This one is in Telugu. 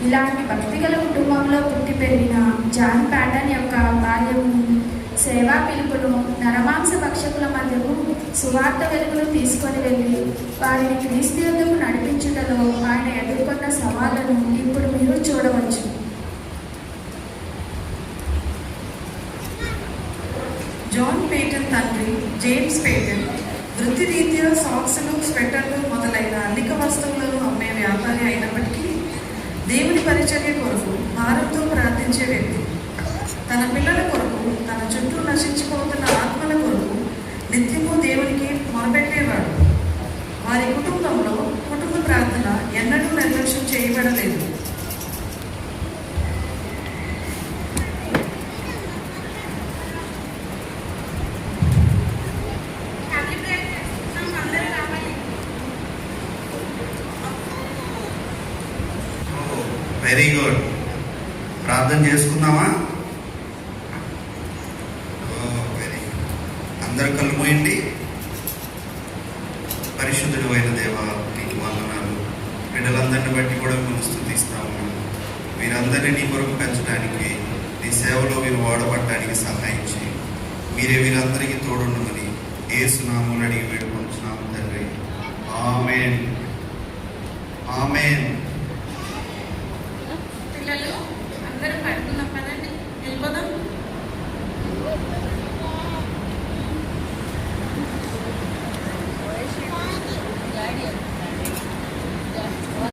ఇలాంటి భక్తిగల కుటుంబంలో పుట్టి పెరిగిన జాన్ ప్యాటన్ యొక్క బాల్యము, సేవా పిలుపును, నరమాంస భక్షకుల మధ్యకు సువార్త వెలుగును తీసుకొని వెళ్ళి వారిని క్రీస్తు యొద్దకు నడిపించుటలో ఆయన ఎదుర్కొన్న సవాళ్లను ఇప్పుడు మీరు చూడవచ్చు. జాన్ పేటన్ తండ్రి జేమ్స్ పేటన్ వృత్తిరీత్యా సాక్స్లు, స్వెటర్లు మొదలైన అల్లిక వస్తువులను అమ్మే వ్యాపారి అయినప్పటికీ దేవుని పరిచర్య కొరకు భారంతో ప్రార్థించే వ్యక్తి. తన పిల్లల కొరకు, తన చుట్టూ నశించిపోతున్న ఆత్మల కొరకు నిత్యము దేవునికి మొరపెట్టేవాడు. వారి కుటుంబంలో కుటుంబ ప్రార్థన ఎన్నడూ నిర్లక్ష్యం చేయబడలేదు. Very good. ప్రార్థన చేసుకుందామా? Very good. అందరు కళ్ళు మూయండి. పరిశుద్ధుడు అయిన దేవా, నీకు వందనాలు. బిడ్డలందరిని బట్టి కూడా మేము స్తుతిస్తా ఉన్నాము. వీరందరినీ నీ కొరకు పెంచడానికి, నీ సేవలో వీరు వాడబడటానికి సహాయం చేయి. మీరే వీరందరికీ తోడుండమని యేసు నామమున అడిగి వేడుకొంచున్నాము తండ్రి. ఆమేన్, ఆమేన్. పిల్లలు అందరూ పడుకున్నాం కదండి, వెళ్ళిపోదాం.